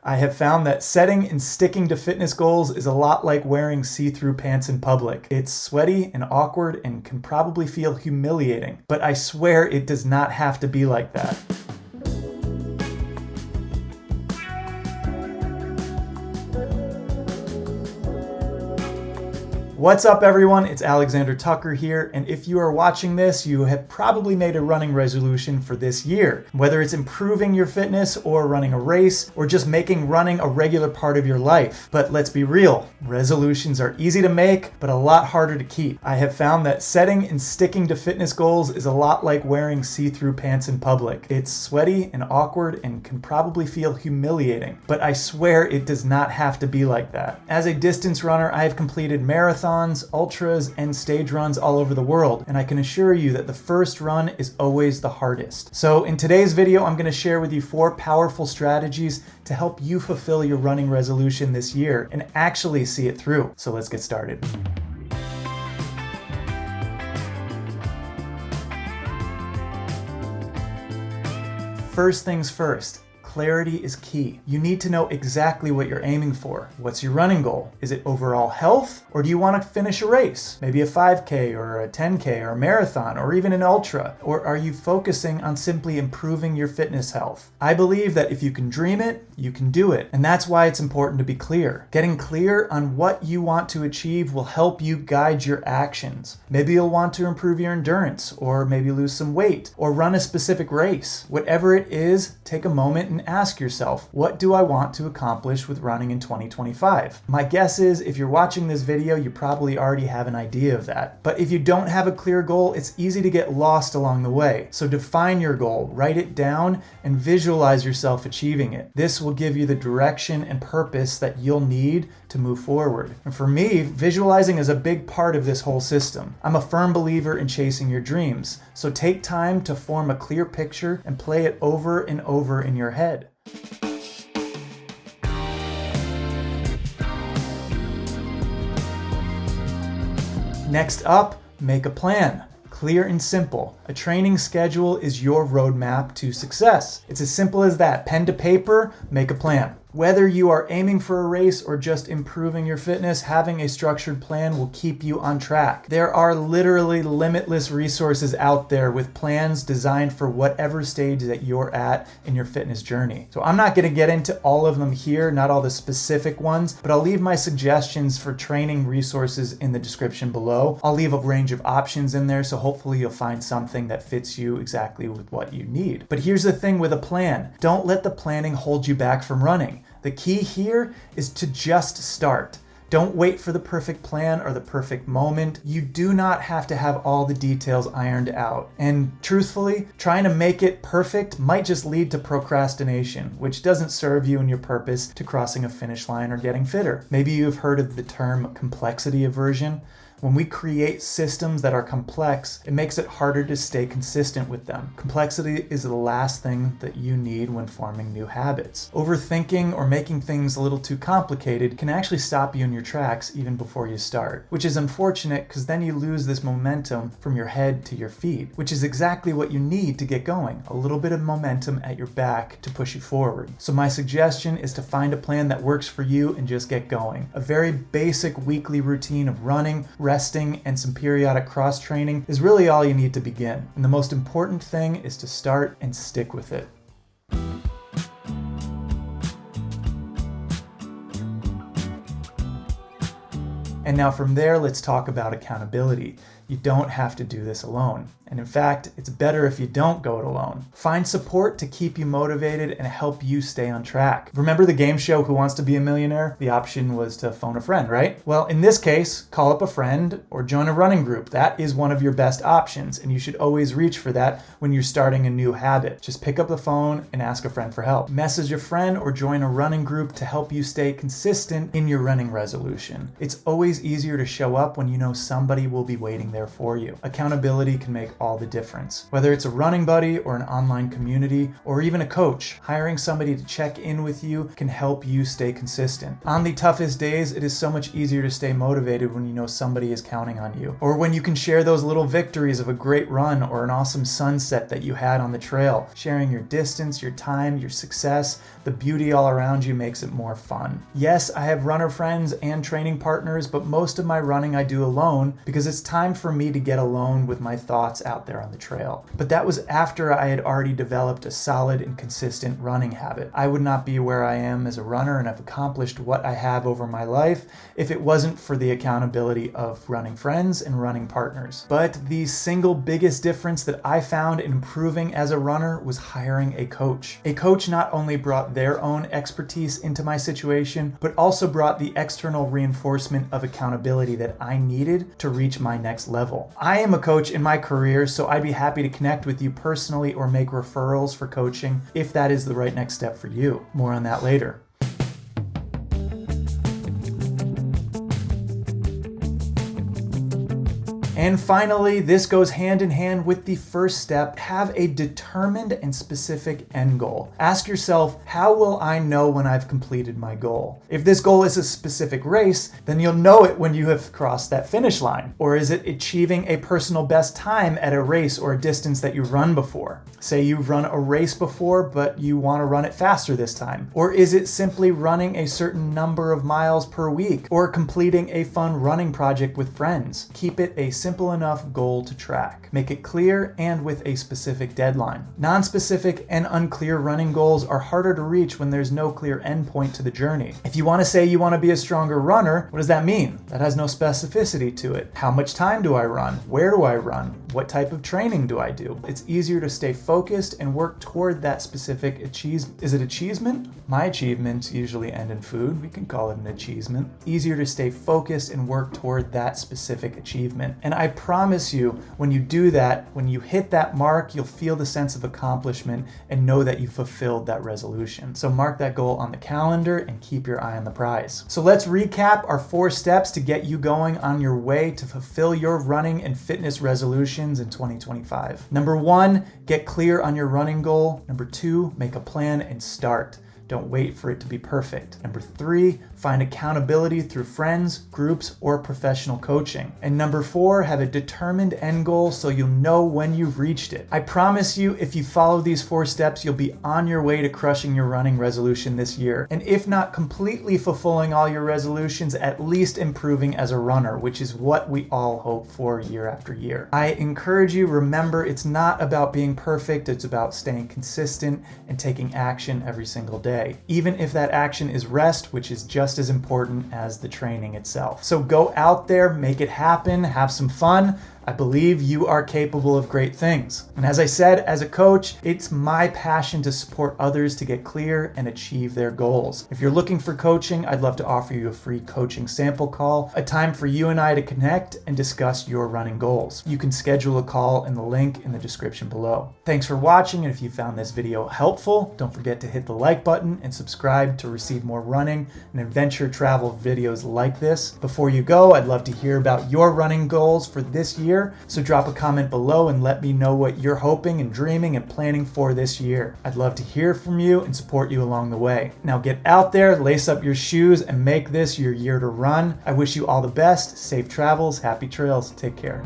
I have found that setting and sticking to fitness goals is a lot like wearing see-through pants in public. It's sweaty and awkward and can probably feel humiliating, but I swear it does not have to be like that. What's up everyone, it's Alexander Tucker here, and if you are watching this, you have probably made a running resolution for this year. Whether it's improving your fitness or running a race or just making running a regular part of your life. But let's be real, resolutions are easy to make, but a lot harder to keep. I have found that setting and sticking to fitness goals is a lot like wearing see-through pants in public. It's sweaty and awkward and can probably feel humiliating, but I swear it does not have to be like that. As a distance runner, I have completed marathons, ultras, and stage runs all over the world, and I can assure you that the first run is always the hardest. So in today's video, I'm going to share with you 4 powerful strategies to help you fulfill your running resolution this year and actually see it through. So let's get started. First things first. Clarity is key. You need to know exactly what you're aiming for. What's your running goal? Is it overall health, or do you want to finish a race? Maybe a 5K or a 10K or a marathon or even an ultra? Or are you focusing on simply improving your fitness health? I believe that if you can dream it, you can do it. And that's why it's important to be clear. Getting clear on what you want to achieve will help you guide your actions. Maybe you'll want to improve your endurance, or maybe lose some weight, or run a specific race. Whatever it is, take a moment and ask yourself, what do I want to accomplish with running in 2025? My guess is if you're watching this video, you probably already have an idea of that. But if you don't have a clear goal, it's easy to get lost along the way. So define your goal, write it down, and visualize yourself achieving it. This will give you the direction and purpose that you'll need to move forward. And for me, visualizing is a big part of this whole system. I'm a firm believer in chasing your dreams. So take time to form a clear picture and play it over and over in your head. Next up, make a plan. Clear and simple. A training schedule is your roadmap to success. It's as simple as that. Pen to paper, make a plan. Whether you are aiming for a race or just improving your fitness, having a structured plan will keep you on track. There are literally limitless resources out there with plans designed for whatever stage that you're at in your fitness journey. So I'm not going to get into all of them here, not all the specific ones, but I'll leave my suggestions for training resources in the description below. I'll leave a range of options in there, so hopefully you'll find something that fits you exactly with what you need. But here's the thing with a plan. Don't let the planning hold you back from running. The key here is to just start. Don't wait for the perfect plan or the perfect moment. You do not have to have all the details ironed out. And truthfully, trying to make it perfect might just lead to procrastination, which doesn't serve you and your purpose to crossing a finish line or getting fitter. Maybe you've heard of the term complexity aversion. When we create systems that are complex, it makes it harder to stay consistent with them. Complexity is the last thing that you need when forming new habits. Overthinking or making things a little too complicated can actually stop you in your tracks even before you start, which is unfortunate because then you lose this momentum from your head to your feet, which is exactly what you need to get going. A little bit of momentum at your back to push you forward. So my suggestion is to find a plan that works for you and just get going. A very basic weekly routine of running, resting, and some periodic cross training is really all you need to begin. And the most important thing is to start and stick with it. And now from there, let's talk about accountability. You don't have to do this alone. And in fact, it's better if you don't go it alone. Find support to keep you motivated and help you stay on track. Remember the game show Who Wants to Be a Millionaire? The option was to phone a friend, right? Well, in this case, call up a friend or join a running group. That is one of your best options, and you should always reach for that when you're starting a new habit. Just pick up the phone and ask a friend for help. Message a friend or join a running group to help you stay consistent in your running resolution. It's always easier to show up when you know somebody will be waiting there for you. Accountability can make all the difference. Whether it's a running buddy or an online community or even a coach, hiring somebody to check in with you can help you stay consistent. On the toughest days, it is so much easier to stay motivated when you know somebody is counting on you, or when you can share those little victories of a great run or an awesome sunset that you had on the trail. Sharing your distance, your time, your success, the beauty all around you makes it more fun. Yes, I have runner friends and training partners, but most of my running I do alone because it's time for me to get alone with my thoughts out there on the trail. But that was after I had already developed a solid and consistent running habit. I would not be where I am as a runner and have accomplished what I have over my life if it wasn't for the accountability of running friends and running partners. But the single biggest difference that I found in improving as a runner was hiring a coach. A coach not only brought their own expertise into my situation, but also brought the external reinforcement of accountability that I needed to reach my next level. I am a coach in my career, so I'd be happy to connect with you personally or make referrals for coaching if that is the right next step for you. More on that later. And finally, this goes hand in hand with the first step. Have a determined and specific end goal. Ask yourself, how will I know when I've completed my goal? If this goal is a specific race, then you'll know it when you have crossed that finish line. Or is it achieving a personal best time at a race or a distance that you've run before? Say you've run a race before, but you want to run it faster this time. Or is it simply running a certain number of miles per week or completing a fun running project with friends? Keep it a simple enough goal to track. Make it clear and with a specific deadline. Non-specific and unclear running goals are harder to reach when there's no clear endpoint to the journey. If you want to say you want to be a stronger runner, what does that mean? That has no specificity to it. How much time do I run? Where do I run? What type of training do I do? It's easier to stay focused and work toward that specific achievement. Is it achievement? My achievements usually end in food. We can call it an achievement. Easier to stay focused and work toward that specific achievement. And I promise you, when you do that, when you hit that mark, you'll feel the sense of accomplishment and know that you fulfilled that resolution. So mark that goal on the calendar and keep your eye on the prize. So let's recap our 4 steps to get you going on your way to fulfill your running and fitness resolutions in 2025. Number 1, get clear on your running goal. Number 2, make a plan and start. Don't wait for it to be perfect. Number 3, find accountability through friends, groups, or professional coaching. And number 4, have a determined end goal so you'll know when you've reached it. I promise you, if you follow these 4 steps, you'll be on your way to crushing your running resolution this year. And if not completely fulfilling all your resolutions, at least improving as a runner, which is what we all hope for year after year. I encourage you, remember, it's not about being perfect, it's about staying consistent and taking action every single day. Even if that action is rest, which is just as important as the training itself. So go out there, make it happen, have some fun. I believe you are capable of great things. And as I said, as a coach, it's my passion to support others to get clear and achieve their goals. If you're looking for coaching, I'd love to offer you a free coaching sample call, a time for you and I to connect and discuss your running goals. You can schedule a call in the link in the description below. Thanks for watching, and if you found this video helpful, don't forget to hit the like button and subscribe to receive more running and adventure travel videos like this. Before you go, I'd love to hear about your running goals for this year. So drop a comment below and let me know what you're hoping and dreaming and planning for this year. I'd love to hear from you and support you along the way. Now get out there, lace up your shoes, and make this your year to run. I wish you all the best, safe travels, happy trails. Take care.